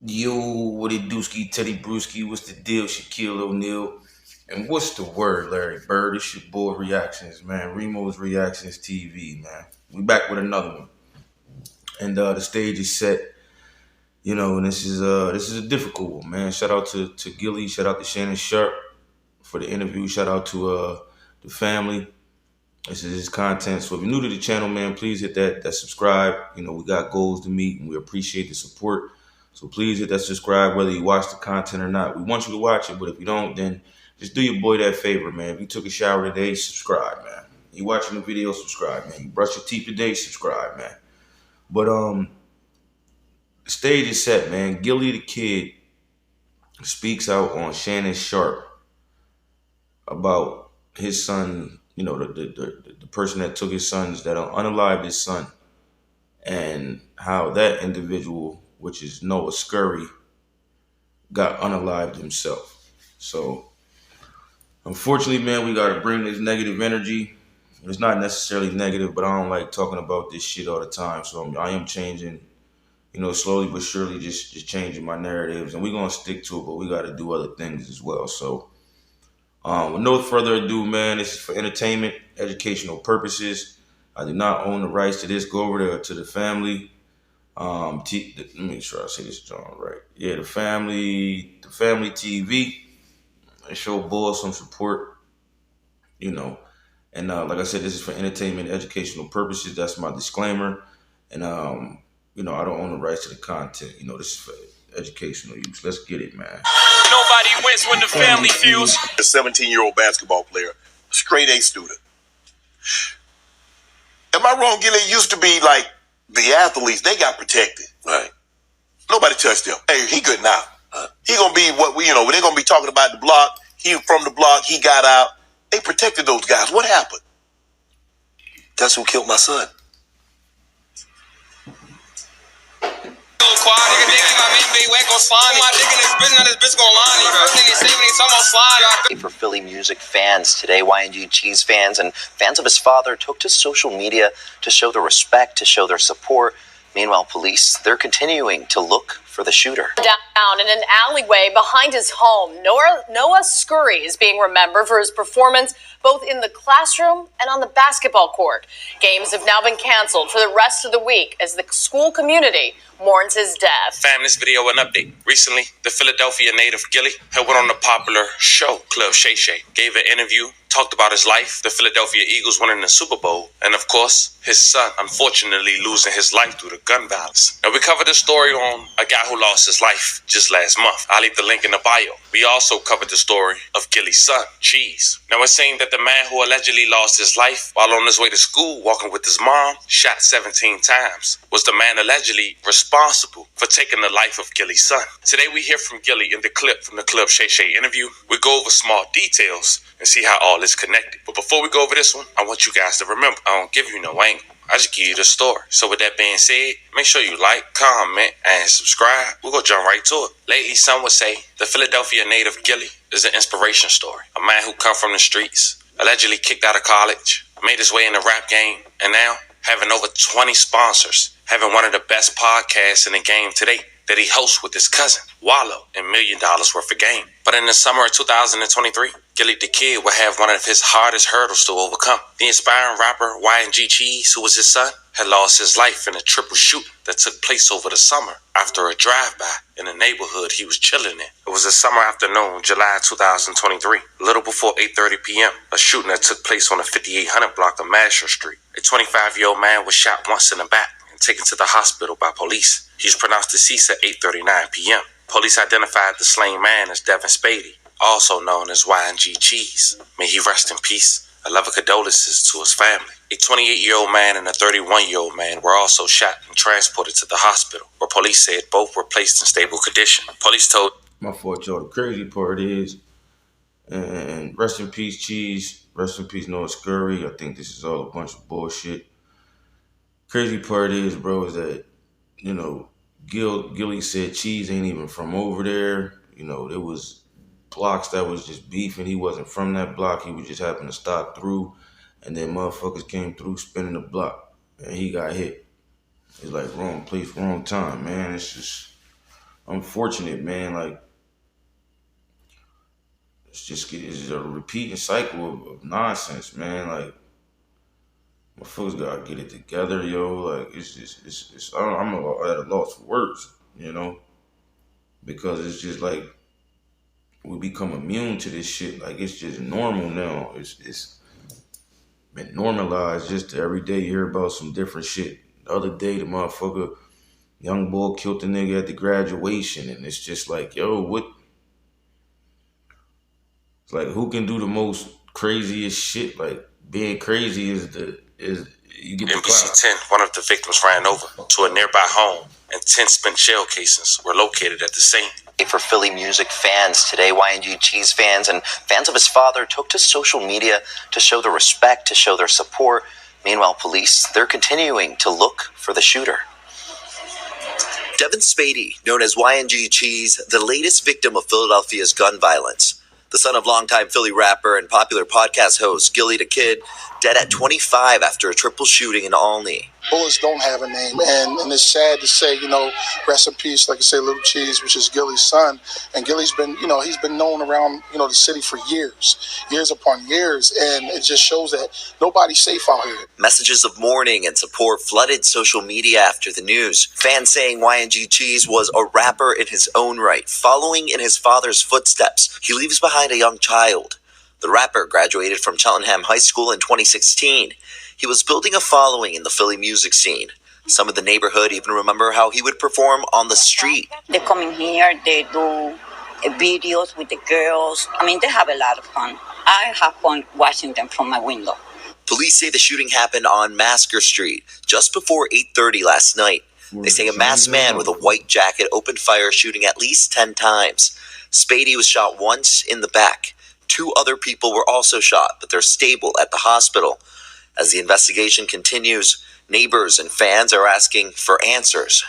Yo, what it dooski, Teddy Brewski, what's the deal, Shaquille O'Neal? And what's the word, Larry Bird? It's your boy Reactions, man. Remo's Reactions TV, man. We back with another one. And the stage is set, and this is a difficult one, man. Shout out to Gillie, shout out to Shannon Sharp for the interview. Shout out to the family. This is his content. So if you're new to the channel, man, please hit that subscribe. We got goals to meet and we appreciate the support. So please hit that subscribe whether you watch the content or not. We want you to watch it, but if you don't, then just do your boy that favor, man. If you took a shower today, subscribe, man. You watching the video, subscribe, man. You brush your teeth today, subscribe, man. But the stage is set, man. Gillie the Kid speaks out on Shannon Sharpe about his son, the person that took his sons, that unalived his son, and how that individual, which is Noah Scurry, got unalived himself. So, unfortunately, man, we got to bring this negative energy. It's not necessarily negative, but I don't like talking about this shit all the time. So I am changing, slowly but surely, just changing my narratives, and we're gonna stick to it. But we got to do other things as well. So, with no further ado, man, this is for entertainment, educational purposes. I do not own the rights to this. Go over to the family. Let me make sure I say this John right. Yeah, the family TV. They show boys some support, And like I said, this is for entertainment, educational purposes. That's my disclaimer. And I don't own the rights to the content. This is for educational use. Let's get it, man. Nobody wins when the family feels. A 17-year-old basketball player, straight A student. Am I wrong, Gillie? It used to be like the athletes, they got protected. Right. Nobody touched them. Hey, he good now. He gonna be they're gonna be talking about the block. He from the block, he got out. They protected those guys. What happened? That's who killed my son. For Philly music fans today, YNG Cheese fans and fans of his father took to social media to show their respect, to show their support. Meanwhile, police, they're continuing to look for the shooter. Down in an alleyway behind his home, Noah Scurry is being remembered for his performance both in the classroom and on the basketball court. Games have now been canceled for the rest of the week as the school community mourns his death. Fam, this video an update. Recently, the Philadelphia native Gillie had went on the popular show Club Shay Shay, gave an interview, talked about his life, the Philadelphia Eagles winning the Super Bowl, and of course, his son unfortunately losing his life due to gun violence. Now, we covered this story on a guy who lost his life just last month. I'll leave the link in the bio. We also covered the story of Gillie's son, Cheese. Now, it's saying that the man who allegedly lost his life while on his way to school walking with his mom, shot 17 times, was the man allegedly responsible for taking the life of Gillie's son. Today, we hear from Gillie in the clip from the Club Shay Shay interview. We go over small details and see how all is connected. But before we go over this one, I want you guys to remember, I don't give you no angle. I just give you the story. So with that being said, make sure you like, comment, and subscribe. We're going to jump right to it. Lately, some would say the Philadelphia native Gillie is an inspiration story. A man who come from the streets, allegedly kicked out of college, made his way in the rap game, and now having over 20 sponsors, having one of the best podcasts in the game today that he hosts with his cousin, Wallow, and $1 million worth of game. But in the summer of 2023, Gillie the Kid will have one of his hardest hurdles to overcome. The inspiring rapper YNG Cheese, who was his son, had lost his life in a triple shoot that took place over the summer after a drive-by in a neighborhood he was chilling in. It was a summer afternoon, July 2023, a little before 8:30 p.m., a shooting that took place on the 5800 block of Masher Street. A 25-year-old man was shot once in the back and taken to the hospital by police. He was pronounced deceased at 8:39 p.m. Police identified the slain man as Devin Spady, also known as YNG Cheese. May he rest in peace. A love of condolences to his family. A 28-year-old man and a 31-year-old man were also shot and transported to the hospital, where police said both were placed in stable condition. Police told... My fault, y'all. The crazy part is, and rest in peace, Cheese. Rest in peace, Noah Scurry. I think this is all a bunch of bullshit. Crazy part is, bro, is that, Gillie said Cheese ain't even from over there. There was blocks that was just beefing. He wasn't from that block. He was just happened to stop through, and then motherfuckers came through spinning the block, and he got hit. It's like wrong place, wrong time, man. It's just unfortunate, man. Like it's a repeating cycle of nonsense, man. Like motherfuckers gotta get it together, yo. Like it's I'm at a loss for words, you know, because it's just like we become immune to this shit. Like it's just normal now. It's been normalized just to every day you hear about some different shit. The other day, the motherfucker, young boy killed the nigga at the graduation, and it's just like, yo, what? It's like who can do the most craziest shit? Like being crazy is you get the NBC clout. 10, one of the victims ran over to a nearby home, and 10 spent shell casings were located at the scene. For Philly music fans today, YNG Cheese fans and fans of his father took to social media to show their respect, to show their support. Meanwhile, police, they're continuing to look for the shooter. Devin Spady, known as YNG Cheese, the latest victim of Philadelphia's gun violence. The son of longtime Philly rapper and popular podcast host Gillie the Kid, dead at 25 after a triple shooting in Olney. Bullets don't have a name, and it's sad to say, rest in peace, like I say, Little Cheese, which is Gillie's son. And Gillie's been, he's been known around, the city for years upon years, and it just shows that nobody's safe out here. Messages of mourning and support flooded social media after the news. Fans saying YNG Cheese was a rapper in his own right, following in his father's footsteps. He leaves behind a young child. The rapper graduated from Cheltenham High School in 2016. He was building a following in the Philly music scene. Some of the neighborhood even remember how he would perform on the street. They come in here, they do videos with the girls. I mean, they have a lot of fun. I have fun watching them from my window. Police say the shooting happened on Masker Street just before 8:30 last night. They say a masked man with a white jacket opened fire, shooting at least 10 times. Spady was shot once in the back. 2 other people were also shot, but they're stable at the hospital. As the investigation continues, neighbors and fans are asking for answers.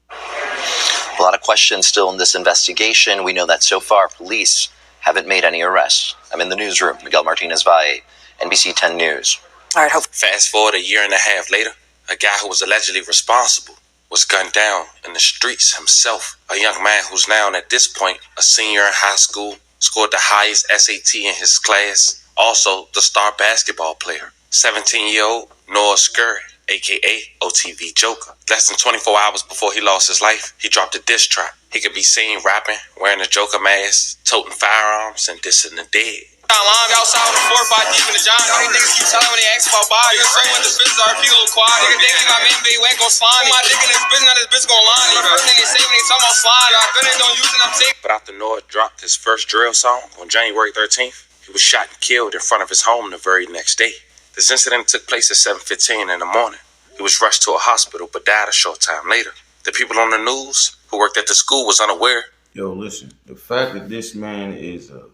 A lot of questions still in this investigation. We know that so far police haven't made any arrests. I'm in the newsroom. Miguel Martinez-Valle, NBC 10 News. All right, fast forward a year and a half later, a guy who was allegedly responsible was gunned down in the streets himself. A young man who's now, at this point, a senior in high school, scored the highest SAT in his class, also the star basketball player. 17-year-old Noah Scurry, a.k.a. OTV Joker. Less than 24 hours before he lost his life, he dropped a diss track. He could be seen rapping, wearing a Joker mask, toting firearms, and dissing the dead. Outside with a 4-5 deep in the John. All these niggas keep telling when they ask about body. You're straight with the bitches are a few little quiet. Nigga, they think my man big, we ain't gon' slime. Put my dick in this bitch, now this bitch gon' line. The first thing they say when they talk about slime, I bet they don't use it, I'm taking. But after Noah dropped his first drill song on January 13th, he was shot and killed in front of his home the very next day. This incident took place at 7:15 in the morning. He was rushed to a hospital but died a short time later. The people on the news who worked at the school was unaware. Yo, listen, the fact that this man is a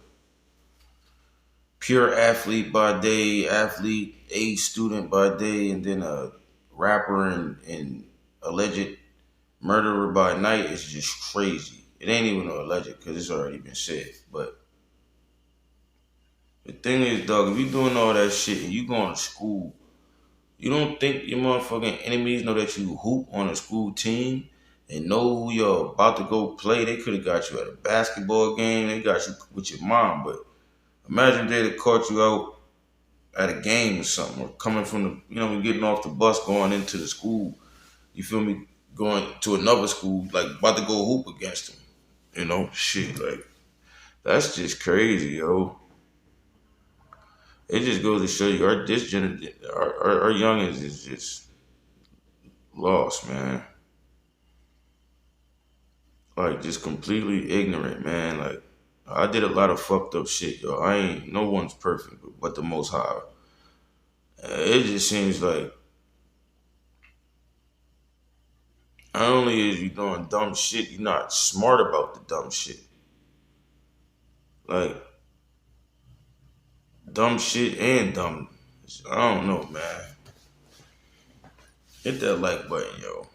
pure athlete by day, A student by day, and then a rapper and alleged murderer by night is just crazy. It ain't even no alleged because it's already been said. But the thing is, dog, if you doing all that shit and you going to school, you don't think your motherfucking enemies know that you hoop on a school team and know who you're about to go play? They could have got you at a basketball game. They got you with your mom, but imagine they'd have caught you out at a game or something, or coming from the, getting off the bus going into the school. You feel me? Going to another school, like about to go hoop against them. Shit, like that's just crazy, yo. It just goes to show you our youngins is just lost, man. Like just completely ignorant, man. Like I did a lot of fucked up shit, yo. No one's perfect, but the Most High. It just seems like not only is you doing dumb shit, you're not smart about the dumb shit. Like dumb shit and dumb. I don't know, man. Hit that like button, yo.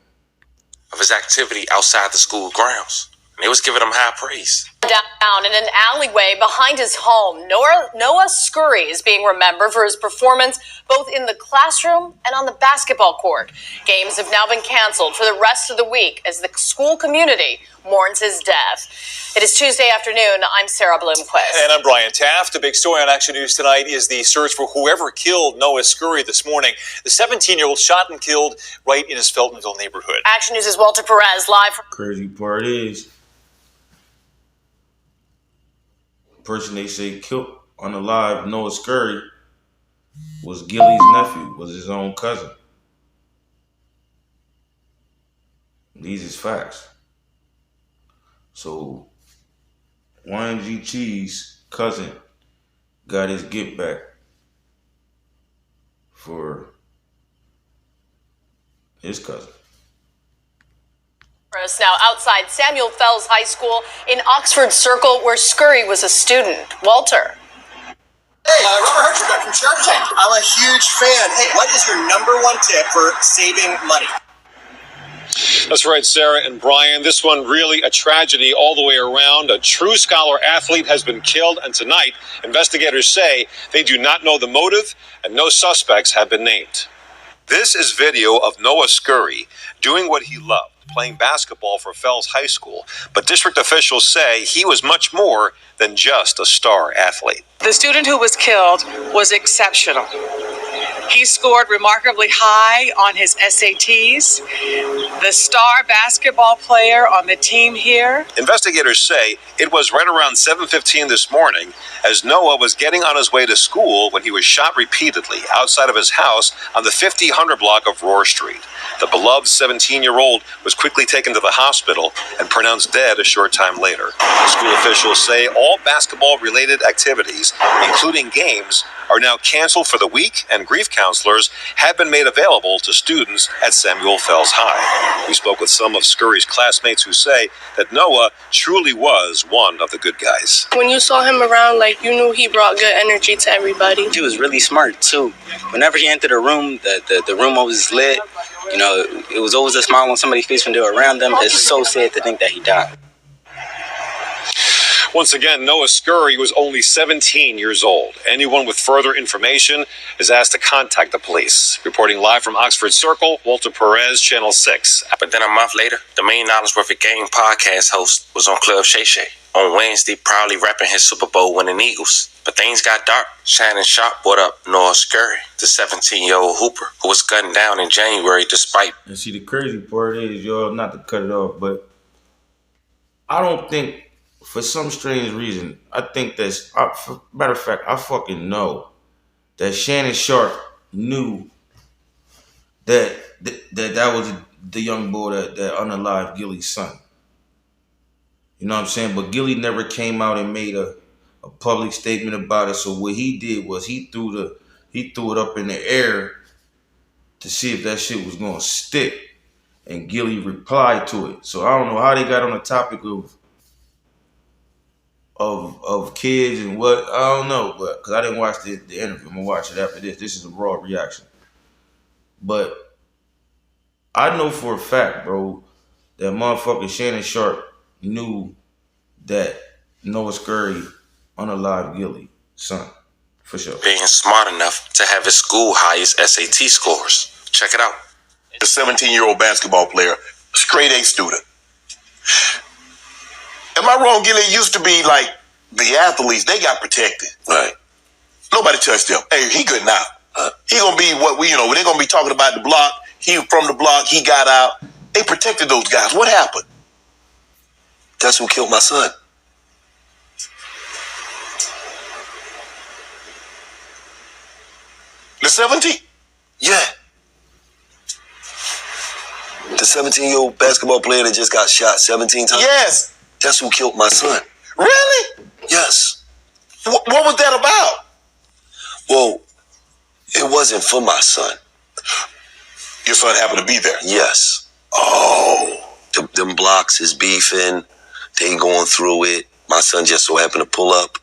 Of his activity outside the school grounds, and they was giving him high praise. Down in an alleyway behind his home, Noah Scurry is being remembered for his performance both in the classroom and on the basketball court. Games have now been canceled for the rest of the week as the school community mourns his death. It is Tuesday afternoon. I'm Sarah Bloomquist. And I'm Brian Taft. The big story on Action News tonight is the search for whoever killed Noah Scurry this morning. The 17-year-old shot and killed right in his Feltonville neighborhood. Action News' Walter Perez live from... Crazy part is, the person they say killed unalive Noah Scurry was Gillie's nephew, was his own cousin. These is facts. So, YNG Cheese cousin got his get back for his cousin. Now outside Samuel Fells High School in Oxford Circle, where Scurry was a student. Walter. Hey, Robert Hertz back from Shark Tank. I'm a huge fan. Hey, what is your #1 tip for saving money? That's right, Sarah and Brian. This one really a tragedy all the way around. A true scholar athlete has been killed, and tonight, investigators say they do not know the motive and no suspects have been named. This is video of Noah Scurry doing what he loved, playing basketball for Fells High School. But district officials say he was much more than just a star athlete. The student who was killed was exceptional. He scored remarkably high on his SATs. The star basketball player on the team here. Investigators say it was right around 7:15 this morning as Noah was getting on his way to school when he was shot repeatedly outside of his house on the 50-100 block of Roar Street. The beloved 17-year-old was quickly taken to the hospital and pronounced dead a short time later. School officials say all basketball-related activities, including games, are now canceled for the week, and grief counselors have been made available to students at Samuel Fells High. We spoke with some of Scurry's classmates who say that Noah truly was one of the good guys. When you saw him around, you knew he brought good energy to everybody. He was really smart, too. Whenever he entered a room, the room always lit. You know, it was always a smile on somebody's face when they were around them. It's so sad to think that he died. Once again, Noah Scurry was only 17 years old. Anyone with further information is asked to contact the police. Reporting live from Oxford Circle, Walter Perez, Channel 6. But then a month later, the $1 Million Worth of Game podcast host was on Club Shay Shay on Wednesday, proudly repping his Super Bowl winning Eagles. But things got dark. Shannon brought up Noah Scurry, the 17-year-old hooper who was gunned down in January despite... And see, the crazy part is, y'all, not to cut it off, but I don't think, for some strange reason, I think that's... matter of fact, I fucking know that Shannon Sharpe knew that was the young boy that unalived Gillie's son. You know what I'm saying? But Gillie never came out and made a public statement about it. So what he did was he threw it up in the air to see if that shit was gonna stick. And Gillie replied to it. So I don't know how they got on the topic of kids and what, I don't know, but because I didn't watch the interview. I'm gonna watch it after this. This is a raw reaction. But I know for a fact, bro, that motherfucker Shannon Sharpe knew that Noah Scurry unalived Gillie's son, for sure. Being smart enough to have his school highest SAT scores. Check it out. The 17-year-old basketball player, straight A student. Am I wrong, Gillie? It used to be like the athletes, they got protected. Right. Nobody touched him. Hey, he good now. He gonna be what they're gonna be talking about the block. He from the block, he got out. They protected those guys. What happened? That's who killed my son. The 17? Yeah. The 17-year-old basketball player that just got shot 17 times? Yes. That's who killed my son. Really? Yes. What was that about? Well, it wasn't for my son. Your son happened to be there? Yes. Oh. Them blocks is beefing. They going through it. My son just so happened to pull up.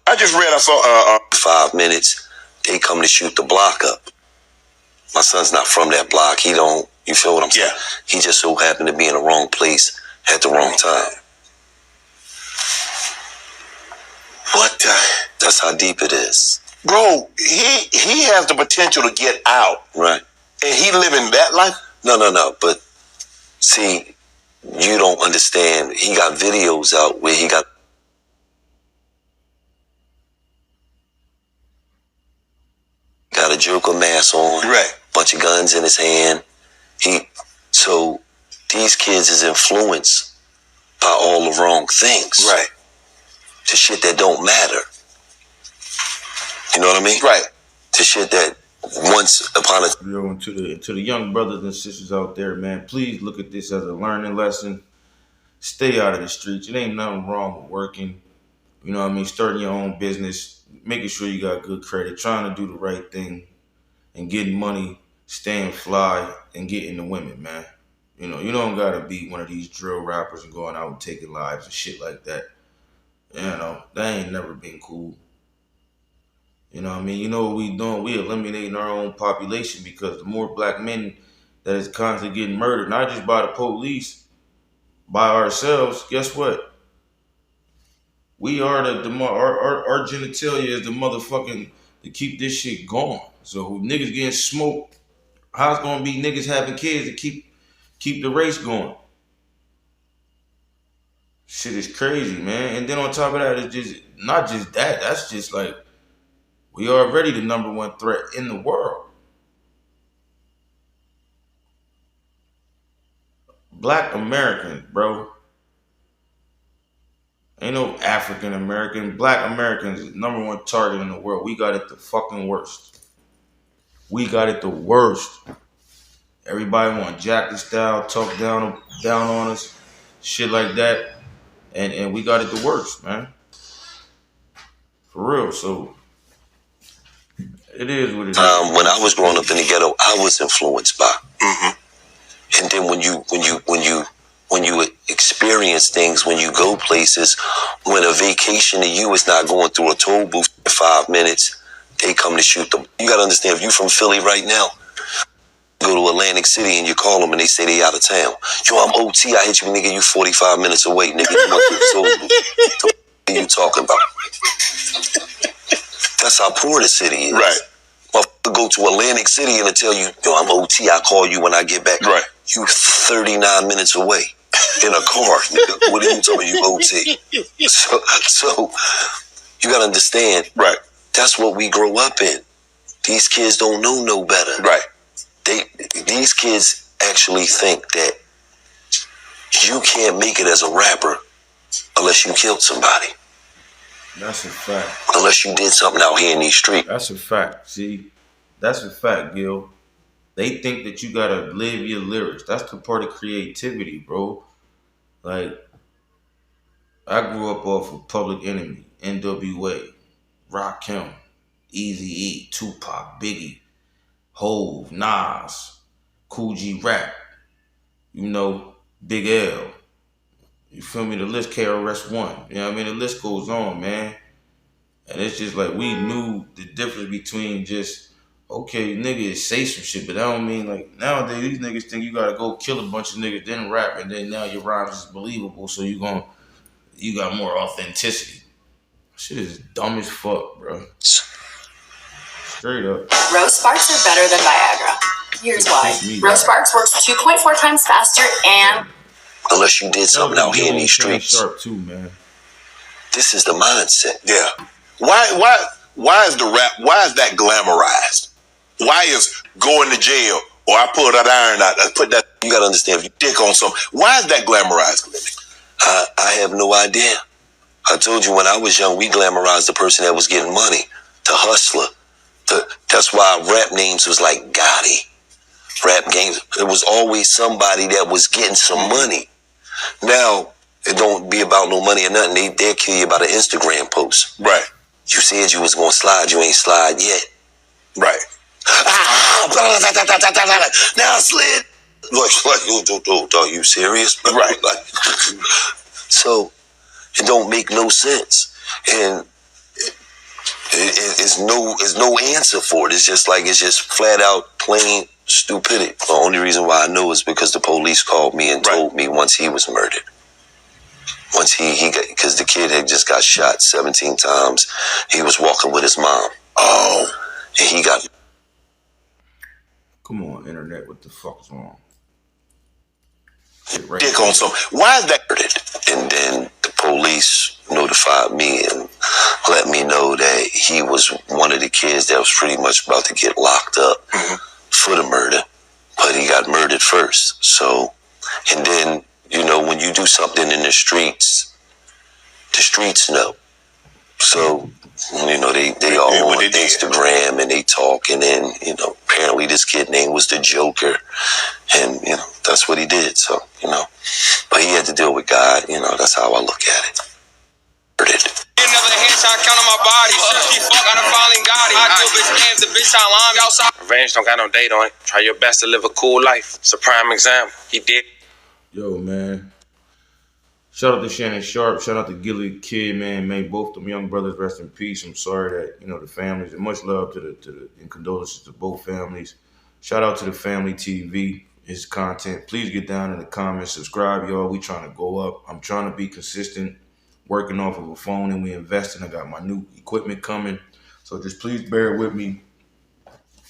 I just read, I saw 5 minutes. They come to shoot the block up. My son's not from that block. He don't, you feel what I'm saying? Yeah. He just so happened to be in the wrong place at the wrong time. That's how deep it is. Bro, he has the potential to get out. Right. And he living that life? No. But see, you don't understand. He got videos out where he got a Joker mask on. Right. Bunch of guns in his hand. So these kids is influenced by all the wrong things. Right. To shit that don't matter. You know what I mean? Right. To shit that once upon a... Yo, and to the young brothers and sisters out there, man, please look at this as a learning lesson. Stay out of the streets. It ain't nothing wrong with working. You know what I mean? Starting your own business, making sure you got good credit, trying to do the right thing, and getting money, staying fly, and getting the women, man. You know, you don't gotta be one of these drill rappers and going out and taking lives and shit like that. You know, that ain't never been cool. You know what I mean? You know what we doing? We eliminating our own population because the more black men that is constantly getting murdered, not just by the police, by ourselves, guess what? We are our genitalia is the motherfucking to keep this shit going. So niggas getting smoked, how's gonna be niggas having kids to keep the race going? Shit is crazy, man. And then on top of that, it's just not just that. That's just like we are already the #1 threat in the world. Black Americans, bro. Ain't no African American. Black Americans is #1 target in the world. We got it the fucking worst. We got it the worst. Everybody want jacket style, talk down on us, shit like that. And we got it the worst, man. For real, so it is what it is. When I was growing up in the ghetto, I was influenced by. And then when you experience things, when you go places, when a vacation to you is not going through a toll booth for 5 minutes, they come to shoot them. You gotta understand, if you from Philly right now, go to Atlantic City and you call them and they say they out of town. Yo, I'm OT, I hit you, nigga, you 45 minutes away, nigga, you went through the toll booth. What are you talking about? That's how poor the city is. Right. Motherfucker go to Atlantic City and tell you, yo, I'm OT, I call you when I get back. Right. You 39 minutes away in a car, nigga. What are you talking about? You OT. So you gotta understand. Right. That's what we grow up in. These kids don't know no better. Right. These kids actually think that you can't make it as a rapper unless you killed somebody. That's a fact. Unless you did something out here in these streets. That's a fact. See, that's a fact, Gil. They think that you gotta live your lyrics. That's the part of creativity, bro. Like, I grew up off of Public Enemy, NWA, Rakim, Eazy-E, Tupac, Biggie, Hove, Nas, Cool G Rap, you know, Big L. You feel me? The list, KRS-One. You know what I mean? The list goes on, man. And it's just like we knew the difference between just, okay, niggas say some shit, but that don't mean like nowadays these niggas think you gotta go kill a bunch of niggas, then rap, and then now your rhymes is believable, so you got more authenticity. Shit is dumb as fuck, bro. Straight up. Rose Sparks are better than Viagra. Here's why. Rose Sparks works 2.4 times faster and... Unless you did something out here in these streets. Sharp too, man. This is the mindset. Yeah. Why is the rap, why is that glamorized? Why is going to jail, or I pull that iron out, I put that, you gotta understand, if you dick on something, why is that glamorized? I have no idea. I told you when I was young, we glamorized the person that was getting money, the hustler. That's why rap names was like Gotti. Rap games, it was always somebody that was getting some money. Now, it don't be about no money or nothing. They'll kill you about an Instagram post. Right. You said you was gonna slide, you ain't slide yet. Right. Now I slid. Like, are you serious? Right. Like, so it don't make no sense, and it's no answer for it. It's just flat out plain stupidity. The only reason why I know is because the police called me and told me once he was murdered. once he got, because the kid had just got shot 17 times. He was walking with his mom. Oh. And he got... Come on, internet, what the fuck is wrong? Dick on some. Why is that? And then the police notified me and let me know that he was one of the kids that was pretty much about to get locked up for the murder, but he got murdered first. So, and then, you know, when you do something in the streets know. So, you know, they all on Instagram and they talk, and then, you know, apparently this kid name was the Joker, and, you know, that's what he did. So, you know, but he had to deal with God. You know, that's how I look at it. Another headshot count on my body. Fuck, I done finally got it. I do bitch names, the bitch I line outside. Revenge don't got no date on it. Try your best to live a cool life. It's a prime example. He did. Yo, man. Shout out to Shannon Sharpe. Shout out to Gillie Kid, man. May both them young brothers rest in peace. I'm sorry that, you know, the families, and much love to the and condolences to both families. Shout out to the Family TV, his content. Please get down in the comments, subscribe, y'all. We trying to go up. I'm trying to be consistent, working off of a phone, and we investing. I got my new equipment coming. So just please bear with me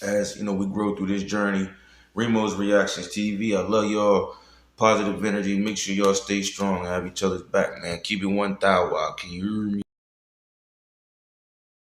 as, you know, we grow through this journey. Remo's Reactions TV. I love y'all. Positive energy. Make sure y'all stay strong and have each other's back, man. Keep it 1,000. Can you hear me?